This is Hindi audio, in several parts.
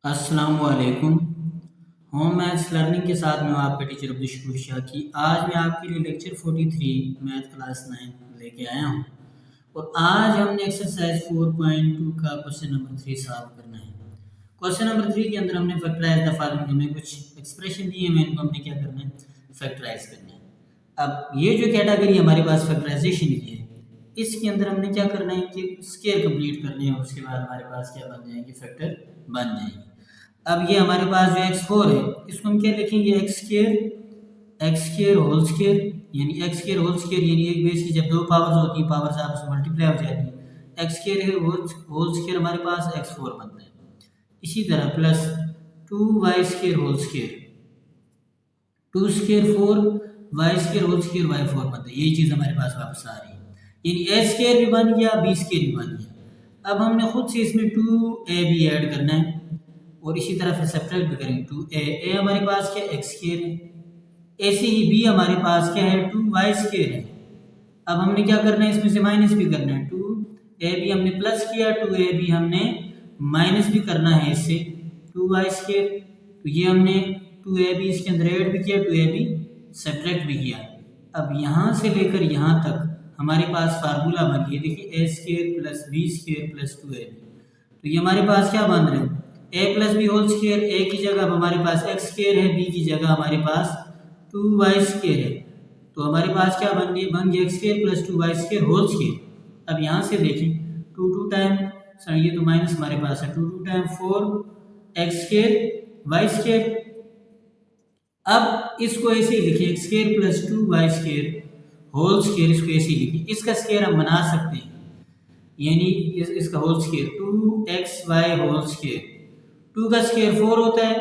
अस्सलामुअलैकुम। होम मैथ्स लर्निंग के साथ मैं आपका टीचर अब्दुल शाकी। आज मैं आपके लिए लेक्चर 43 मैथ क्लास 9 लेके आया हूँ और आज हमने एक्सरसाइज 4.2 का क्वेश्चन नंबर 3 सॉल्व करना है। क्वेश्चन नंबर 3 के अंदर हमने फैक्टराइज द फॉलोइंग, हमें कुछ एक्सप्रेशन दी है, इनको हमने क्या करना है, फैक्टराइज करना है। अब ये जो कैटेगरी हमारे पास फैक्टराइजेशन की है, इसके अंदर हमने क्या करना है कि स्केयर कंप्लीट करने हैं और उसके बाद हमारे पास क्या बन जाएंगे, फैक्टर बन जाएंगे। अब ये हमारे पास जो x4 है, इसको हम क्या लिखेंगे, एक्स स्केयर होल स्केयर, यानी एक्स स्केयर होल स्केयर, यानी एक बेस की जब दो पावर्स होती है, पावर्स आपस में मल्टीप्लाई हो जाती है, एक्स स्केयर होल स्केयर हमारे पास x4 बनता है। इसी तरह plus 2y square whole square, 2 square 4, y square whole square y4 बनता है। यही चीज़ हमारे पास वापस आ रही है, यानी ए स्केयर भी बन गया, बी स्केयर भी बन गया। अब हमने खुद से इसमें 2a भी ऐड करना है और इसी तरह फिर सब्ट्रैक्ट भी करेंगे। 2a हमारे पास क्या, एक्स स्केयर है, ऐसे ही b हमारे पास क्या है, 2y स्केयर है। अब हमने क्या करना है, इसमें से माइनस भी करना है। 2a भी हमने प्लस किया, 2a भी हमने माइनस भी करना है इससे, 2y स्केयर। तो ये हमने 2a भी इसके अंदर ऐड भी किया, 2a भी सब्ट्रैक्ट भी किया। अब यहाँ से लेकर यहाँ तक हमारे पास फार्मूला बन गया, देखिए a square plus b square plus 2a। तो ये हमारे पास क्या बन रहे हैं, a plus b whole square, a की जगह अब हमारे पास एक्स स्केयर है, बी की जगह हमारे पास 2y स्केयर है। तो हमारे पास क्या बन गया x square plus 2y square whole square. अब यहाँ से देखें, टू टाइम, सर ये तो माइनस हमारे पास है, 2 time 4 x square y square. अब इसको ऐसे ही लिखिए, x square plus 2y square whole square, इसको ऐसे ही लिखिए। इसका स्केयर हम बना सकते हैं, यानी इसका whole square 2xy whole square, 2 का स्केयर 4 होता है,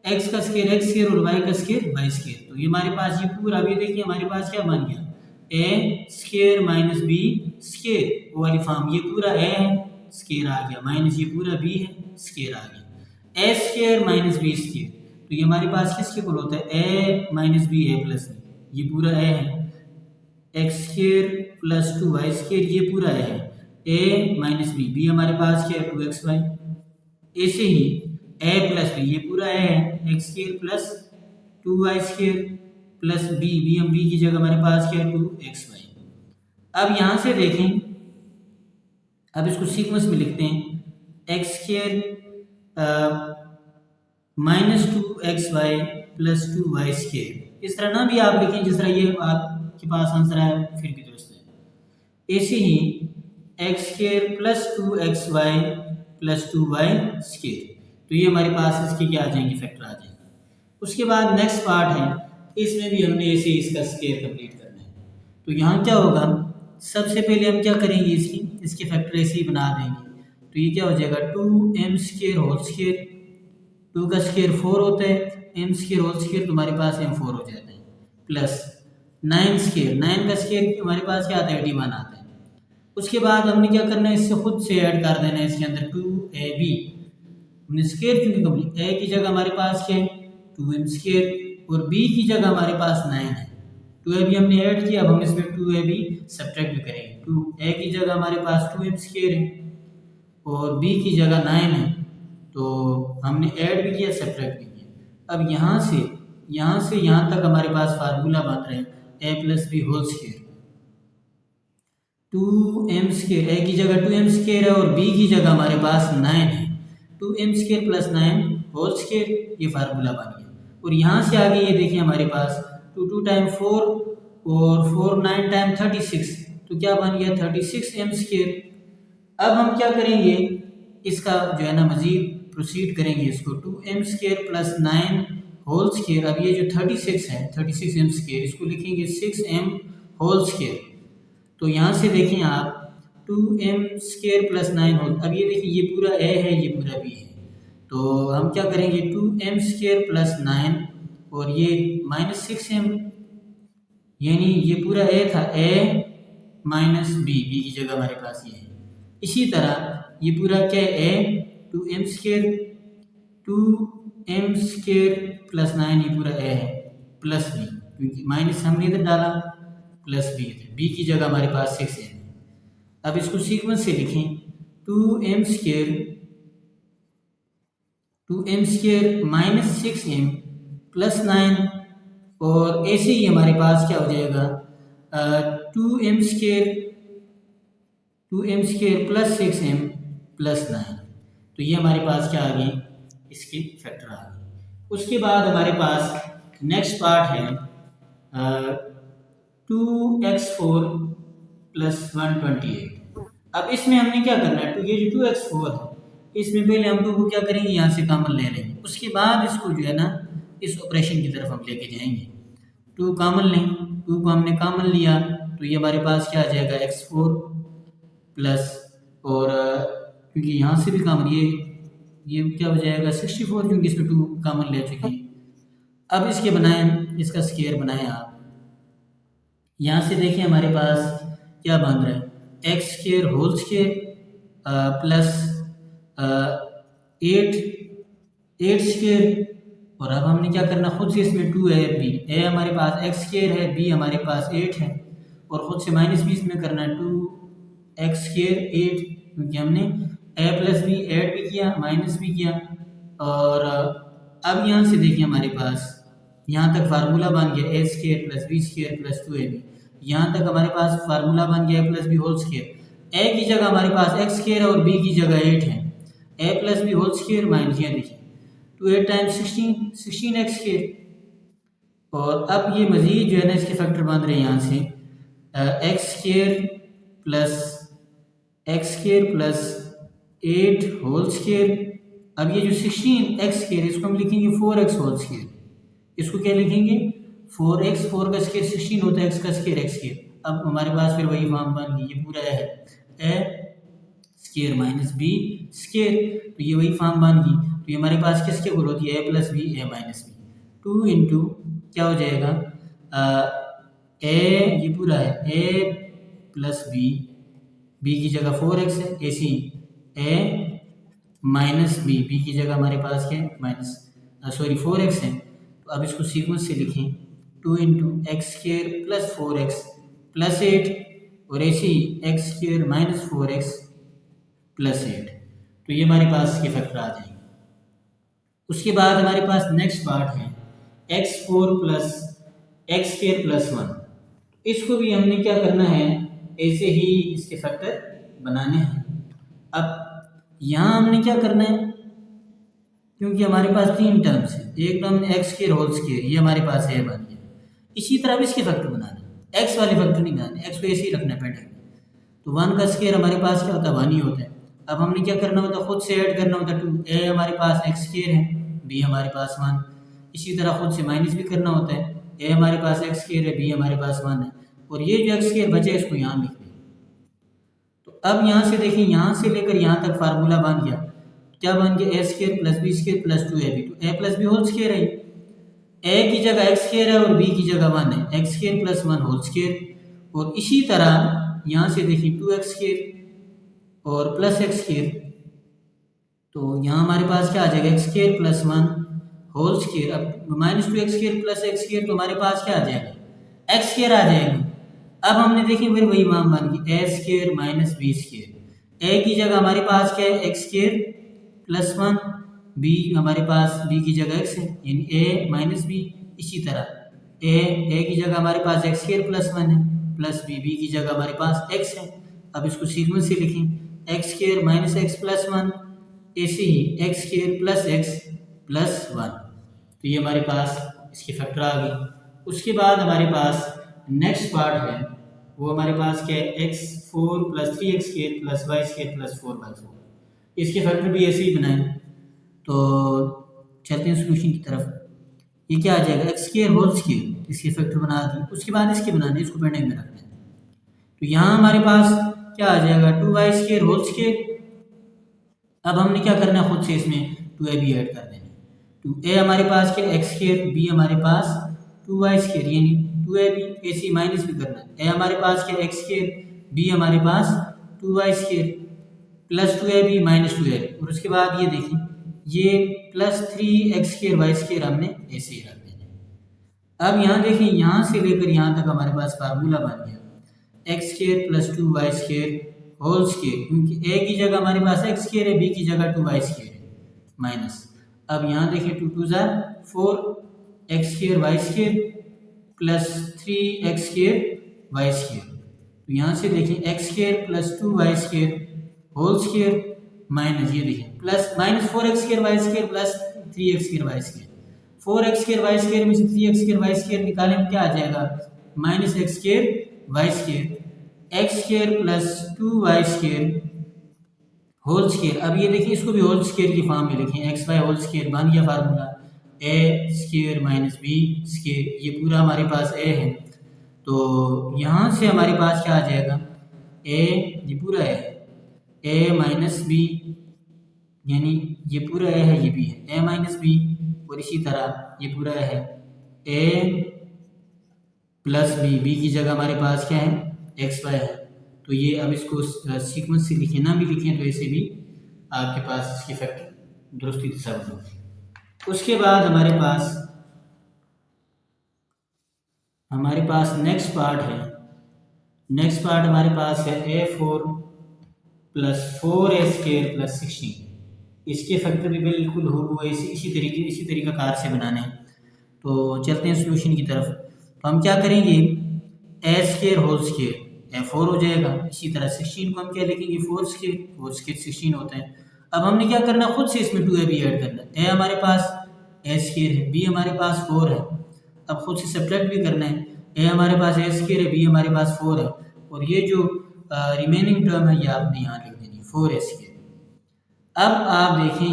x का स्केयर x स्केयर और y का स्केयर y स्केयर। तो ये हमारे पास ये पूरा, अभी देखिए हमारे पास क्या बन गया, a square minus b square, वो वाली फॉर्म, ये पूरा a है, स्केयर आ गया, माइनस ये पूरा b है, स्केयर आ गया, a square minus b square. तो ये हमारे पास किसके इक्वल होता है, a minus b a plus b, ये पूरा a है, x square plus 2y square, ये पूरा है, a माइनस बी, बी हमारे पास क्या है, 2xy। ऐसे ही a प्लस बी, ये पूरा a है, x square plus 2y square plus b, b हम बी की जगह हमारे पास क्या है, 2xy। अब यहाँ से देखें, अब इसको सीक्वेंस में लिखते हैं, x square minus 2xy plus 2y square, इस तरह ना भी आप लिखें जिस तरह ये आपके पास आंसर है, फिर भी दुरुस्त है। ऐसे ही x square plus 2xy plus 2y square, तो ये हमारे पास इसके क्या आ जाएंगे, फैक्टर आ जाएंगे। उसके बाद नेक्स्ट पार्ट है, इसमें भी हमने ऐसे ही इसका स्केयर कंप्लीट करना है। तो यहाँ क्या होगा, सबसे पहले हम क्या करेंगे, इसके फैक्टर ऐसे ही बना देंगे। तो ये क्या हो जाएगा, 2m स्केयर होल स्केयर, 2 का स्केयर 4 होता है, m स्केयर होल स्केयर तुम्हारे पास m4 हो जाता है, प्लस 9 स्केयर, 9 का स्केयर हमारे पास क्या आता है, 81 आता है। उसके बाद हमने क्या करना है, इससे खुद से ऐड कर देना है इसके अंदर 2ab, हमने स्केयर क्योंकि कंप्लीट, a की जगह हमारे पास क्या है, 2m स्केयर और b की जगह हमारे पास 9 है, 2ab हमने ऐड किया। अब हम इसमें 2ab सब्ट्रैक्ट भी करेंगे, 2a की जगह हमारे पास 2m स्केयर है और b की जगह 9 है, तो हमने ऐड भी किया, सब्ट्रैक्ट भी किया। अब यहाँ से यहाँ तक हमारे पास फार्मूला बन रहा है, a plus b whole square, 2m square, a की जगह 2m स्केयर है और b की जगह हमारे पास 9 है, 2m square plus 9 whole square, ये फार्मूला बन गया। और यहाँ से आगे ये देखिए हमारे पास 2 टाइम 4 और 4 9 टाइम 36, तो क्या बन गया, 36m स्केयर। अब हम क्या करेंगे, इसका जो है ना मजीद प्रोसीड करेंगे, इसको 2m square plus 9 whole square. अब ये जो 36 है, 36m स्केयर, इसको लिखेंगे 6m होल स्केयर। तो यहाँ से देखें आप, 2m स्केयर प्लस 9 होल, अब ये देखिए ये पूरा a है, ये पूरा b है, तो हम क्या करेंगे, 2m स्केयर प्लस 9 और ये माइनस 6m, यानी ये पूरा a था, a माइनस b, b की जगह हमारे पास ये है। इसी तरह ये पूरा क्या है, a 2m square, 2m square plus 9, ये पूरा a है, प्लस b, क्योंकि माइनस हमने इधर डाला, प्लस b इधर, b की जगह हमारे पास 6 है। अब इसको सीक्वेंस से लिखें, 2m square 2m² minus 6m plus 9, और ऐसे ही हमारे पास क्या हो जाएगा 2m² प्लस 6m प्लस 9। तो ये हमारे पास क्या आ गई, इसकी फैक्टर आ गई। उसके बाद हमारे पास नेक्स्ट पार्ट है 2x4 प्लस 128। अब इसमें हमने क्या करना है, ये जो 2x4 है इसमें पहले हम 2 को क्या करेंगे, यहाँ से कॉमन ले लेंगे, उसके बाद इसको जो है ना इस ऑपरेशन की तरफ हम लेके जाएंगे। 2 कॉमन लें, 2 को हमने कॉमन लिया तो ये हमारे पास क्या आ जाएगा x4 प्लस, और क्योंकि यहाँ से भी कॉमन ये क्या हो जाएगा 64, क्योंकि इसमें 2 कॉमन ले चुके हैं। अब इसके बनाएं, इसका स्क्वायर बनाएं आप। यहाँ से देखिए हमारे पास क्या बन रहा है x² होल स्क्वायर प्लस 8 और अब हमने क्या करना, खुद से इसमें 2 है, b a हमारे पास x² है, b हमारे पास 8 है, और खुद से माइनस भी इसमें करना है 2x² 8, क्योंकि हमने a प्लस b ऐड भी किया माइनस भी किया। और अब यहाँ से देखिए हमारे पास यहाँ तक फार्मूला बन गया a² plus b² plus 2ab। यहाँ तक हमारे पास फार्मूला बन गया a plus b whole square. a की जगह हमारे पास x² है और b की जगह 8 है, a plus b whole square minus, यहाँ देखिए 2 8 टाइम्स 16x²। और अब ये मजीद जो है ना इसके फैक्टर बन रहे हैं यहाँ से x² प्लस 8 होल स्क्वायर। अब ये जो 16x² इसको हम लिखेंगे 4x होल स्क्वायर, इसको क्या लिखेंगे 4x, 4 का स्क्वायर 16 होता है, x का स्क्वायर x²। अब हमारे पास फिर वही फॉर्म बन गई, ये पूरा है a² माइनस b², तो ये वही फॉर्म बन गई। तो ये हमारे पास किसके इक्वल होती है a plus b a minus b. 2 into क्या हो जाएगा a, ये पूरा है a प्लस बी, b की जगह 4x है, ऐसी a माइनस बी की जगह हमारे पास क्या है माइनस 4x है। तो अब इसको सीक्वेंस से लिखें 2 into x² plus 4x plus 8, और ऐसे ही x² माइनस 4x प्लस 8। तो ये हमारे पास ये फैक्टर आ जाएंगे। उसके बाद हमारे पास नेक्स्ट पार्ट है x4 प्लस x² प्लस 1। इसको भी हमने क्या करना है, ऐसे ही इसके फैक्टर बनाने हैं। अब यहाँ हमने क्या करना है, क्योंकि हमारे पास 3 टर्म्स है, एक टर्म x² होल स्क्वायर ये हमारे पास है बन गया, इसी तरह भी इसके फैक्टर बनाने, x वाले फैक्टर नहीं बनाने, x को ऐसे ही रखना है पेंडेंट। तो 1 का स्क्वायर हमारे पास क्या होता है 1 ही होता है। अब हमने क्या करना होता है, खुद से ऐड करना होता है 2, a हमारे पास x² है, b हमारे पास 1, इसी तरह खुद से माइनस भी करना होता है, a हमारे पास x² है, b हमारे पास 1 है, और ये जो x² बचे इसको यहाँ लिख दें। तो अब यहाँ से देखिए, यहाँ से लेकर यहाँ तक फार्मूला बन गया, क्या बन गया a² plus b² plus 2ab। तो a plus b whole square है, a की जगह x² है और b की जगह 1 है, x² प्लस 1 होल स्क्वायर। और इसी तरह यहाँ से देखिए 2x² और प्लस x², तो यहाँ हमारे पास क्या आ जाएगा x² प्लस 1 होल स्क्वायर। अब माइनस 2x² प्लस x², तो हमारे पास क्या आ जाएगा x² आ जाएगा। अब हमने देखिए फिर वही मान बन गई a² माइनस b²। a की जगह हमारे पास क्या है x² प्लस 1, b हमारे पास b की जगह x है, यानी a माइनस b। इसी तरह a की जगह हमारे पास x² प्लस 1 है, प्लस b की जगह हमारे पास x है। अब इसको सीक्वेंस से लिखें x² माइनस x प्लस 1, ऐसे ही x² प्लस x प्लस 1। तो ये हमारे पास इसकी फैक्टर आ गई। उसके बाद हमारे पास नेक्स्ट पार्ट है, वो हमारे पास क्या है x4 plus 3x² plus y² plus 4/4। इसके फैक्टर भी ऐसे ही बनाएं। तो चलते हैं सोल्यूशन की तरफ। ये क्या आ जाएगा x² होल स्क्वायर, इसके फैक्टर बना दिए। उसके बाद इसके बनाने, इसको पेंडिंग में रखना है। तो यहाँ हमारे पास क्या आ जाएगा 2y² होल स्क्वायर। अब हमने क्या करना है, खुद से इसमें 2ab ऐड कर देना। तो a हमारे पास क्या x², b हमारे पास 2y² यानी 2ab, ऐसे माइनस भी करना है। a हमारे पास क्या x², b हमारे पास 2y² plus 2ab minus 2ab। और उसके बाद ये देखिए ये प्लस 3x² y² हमने ऐसे ही रख देना। अब यहाँ देखिए, यहाँ से लेकर यहाँ तक हमारे पास फार्मूला बन गया x² plus 2y² whole square, क्योंकि a की जगह हमारे पास x² है, b की जगह 2y² है माइनस। अब यहाँ देखिए 2 2 ज़ा 4 x square y square plus 3 x square y square. तो यहाँ से देखिए x square plus 2 y square whole square minus ये देखिए plus minus 4 x square y square plus 3 x square y square. 4 x square y square में से 3 एक्स स्क्र वाई स्क्र निकालें क्या आ जाएगा minus x square y square x square plus 2 y square whole square. अब ये देखिए इसको भी होल स्क्वायर की फॉर्म में लिखें एक्स वाई होल स्क्वायर बन गया फार्मूला ए स्क्वायर माइनस बी स्क्वायर। ये पूरा हमारे पास ए है तो यहाँ से हमारे पास क्या आ जाएगा ए ये पूरा ए माइनस बी यानी ये पूरा ए है ये भी है ए माइनस बी और इसी तरह ये पूरा है ए प्लस बी की जगह हमारे पास क्या है एक्स वाई है। तो ये अब इसको सीक्वेंस से लिखें ना भी लिखें तो ऐसे भी आपके पास इसकी फैक्टर दुरुस्ती से सब हो। उसके बाद हमारे पास नेक्स्ट पार्ट है। नेक्स्ट पार्ट हमारे पास है a4 plus 4a square plus 16। इसके फैक्टर भी बिल्कुल हो इसी तरीक़ाकार से बनाने हैं। तो चलते हैं सोल्यूशन की तरफ। तो हम क्या करेंगे a square whole square A4 हो जाएगा। इसी तरह 16 को हम क्या लिखेंगे 4 स्क्वायर 16 होता है। अब हमने क्या करना है खुद से इसमें 2a भी ऐड करना है। a हमारे पास a स्क्वायर है b हमारे पास 4 है। अब खुद से सब्ट्रैक्ट भी करना है a हमारे पास a स्क्वायर है b हमारे पास 4 है और ये जो रिमेनिंग टर्म है ये आपने यहाँ लिख देनी 4a स्क्वायर। अब आप देखें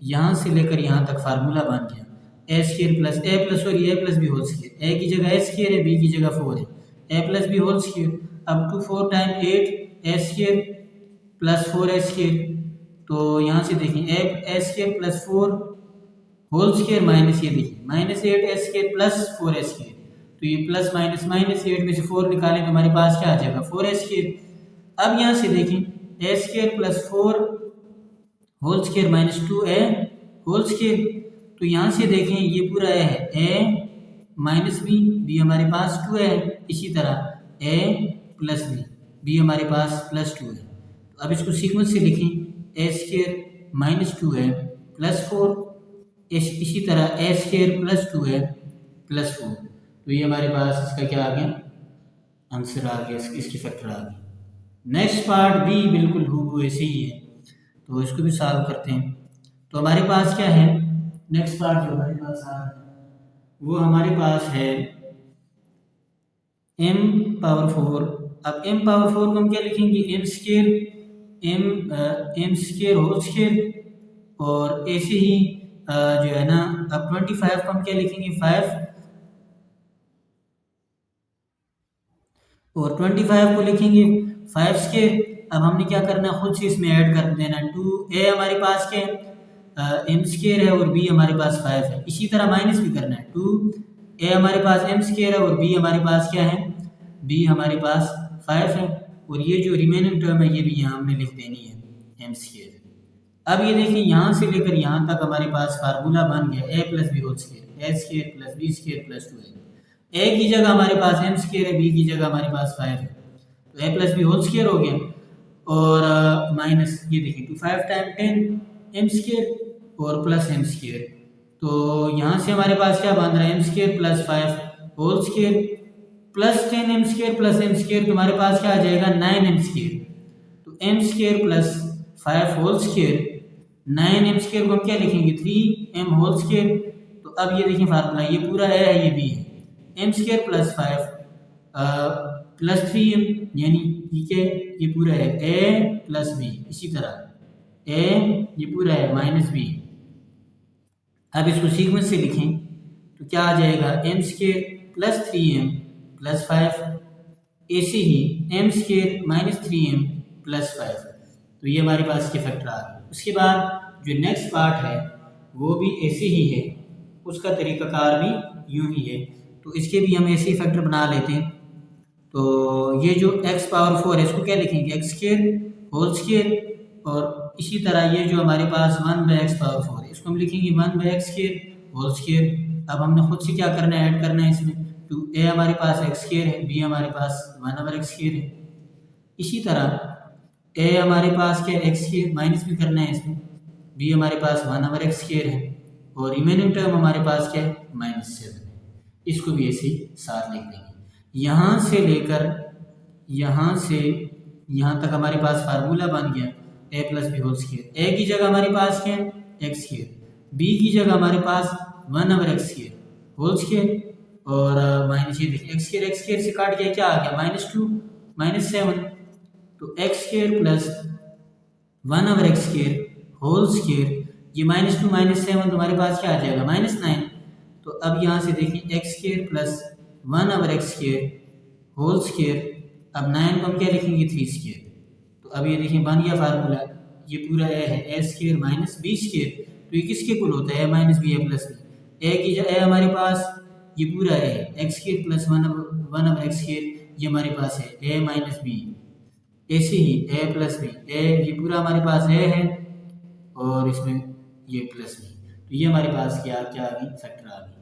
यहाँ से लेकर यहाँ तक फार्मूला बन गया a square plus a plus और a plus b whole square. a की जगह a स्क्वायर है b की जगह 4 है a plus b whole square. अब 2 4 time 8 a square plus 4 a square. तो यहाँ से देखें a square plus 4 whole square minus ये देखिए minus 8 a square plus 4 a square. तो ये प्लस माइनस 8 में से 4 निकालें तो हमारे पास क्या आ जाएगा 4 a स्क्वायर। अब यहाँ से देखें a square plus 4 whole square minus 2a whole square. तो यहाँ से देखें ये पूरा है a माइनस बी हमारे पास 2 है। इसी तरह a प्लस बी हमारे पास प्लस 2 है। तो अब इसको सीक्वेंस से लिखें a स्क्वायर माइनस 2 है प्लस 4 इसी तरह a स्क्वायर प्लस 2 है प्लस 4। तो ये हमारे पास इसका क्या आ गया आंसर आ गया इसकी फैक्टर आ गई। नेक्स्ट पार्ट भी बिल्कुल हूबहू ऐसे ही है तो इसको भी सॉल्व करते हैं। तो हमारे पास क्या है नेक्स्ट पार्ट जो हमारे पास आ रहा है वो हमारे पास है m पावर 4। अब m पावर 4 को हम क्या लिखेंगे m स्क्वायर होल स्क्वायर और ऐसे ही जो है ना अब 25 को हम क्या लिखेंगे 5 और 25 को लिखेंगे 5 स्क्वायर। अब हमने क्या करना खुद से इसमें ऐड कर देना 2a हमारे पास क्या है m स्क्वायर है और b हमारे पास 5 है। इसी तरह माइनस भी करना है 2a हमारे पास m स्क्वायर है और b हमारे पास क्या है b हमारे पास 5 है और ये जो रिमेनिंग टर्म है ये भी यहाँ हमने लिख देनी है m स्क्वायर। अब ये देखिए यहाँ से लेकर यहाँ तक हमारे पास फार्मूला बन गया a plus b whole square a square plus b square plus 2 है। a की जगह हमारे पास m स्क्वायर है b की जगह हमारे पास 5 है तो a plus b whole square हो गया और माइनस ये देखिए 2 5 टाइम 10 m स्क्वायर और प्लस m स्क्वायर। तो यहाँ से हमारे पास क्या बन रहा है m square plus 5 whole square plus 10 m square plus m square तो हमारे पास क्या आ जाएगा 9 m स्क्वायर। तो m square plus 5 whole square 9 m square को हम क्या लिखेंगे 3 m होल स्क्वायर। तो अब ये देखिए फार्मूला ये पूरा a है ये भी है m square plus 5 plus 3m यानी ये पूरा है a प्लस b। इसी तरह a ये पूरा है माइनस b। अब इसको सीक्वेंस से लिखें तो क्या आ जाएगा m square plus 3m plus 5 ऐसे ही m square minus 3m plus 5। तो ये हमारे पास के फैक्टर आ गए। उसके बाद जो नेक्स्ट पार्ट है वो भी ऐसे ही है उसका तरीक़ाकार भी यूं ही है। तो इसके भी हम ऐसे ही फैक्टर बना लेते हैं। तो ये जो x पावर 4 है इसको क्या लिखेंगे x स्क्वायर होल स्क्वायर और इसी तरह ये जो हमारे पास 1/x पावर 4 है इसको हम लिखेंगे 1/x स्क्वायर होल स्क्वायर। अब हमने खुद से क्या करना है ऐड करना है इसमें तो a हमारे पास x स्क्वायर है b हमारे पास 1/x स्क्वायर है। इसी तरह a हमारे पास क्या x स्क्वायर माइनस भी करना है इसमें बी हमारे पास 1/x² है और रिमेनिंग टर्म हमारे पास क्या है -7 है। इसको भी ऐसे ही साथ लिख देंगे। यहाँ से लेकर यहाँ से यहाँ तक हमारे पास फार्मूला बन गया a+b²। ए की जगह हमारे पास क्या है x², बी की जगह हमारे पास 1/x² और माइनस ये देखिए x² से काट गया क्या आ गया -2 -7, तो x² प्लस 1/x² ये -2 -7 तुम्हारे पास क्या आ जाएगा -9। तो अब यहाँ से देखिए x² प्लस 1/x², अब 9 को हम क्या लिखेंगे 3²। तो अब ये देखिए बन गया फार्मूला, ये पूरा a है a² माइनस b², तो ये किसके इक्वल होता है a minus b a plus b. A की जगह हमारे पास ये पूरा a है x² प्लस 1/x², ये हमारे पास है a माइनस बी, ऐसे ही a प्लस बी, ये पूरा हमारे पास a है और इसमें ये प्लस बी, तो ये हमारे पास क्या आ गई फैक्टर आ गई।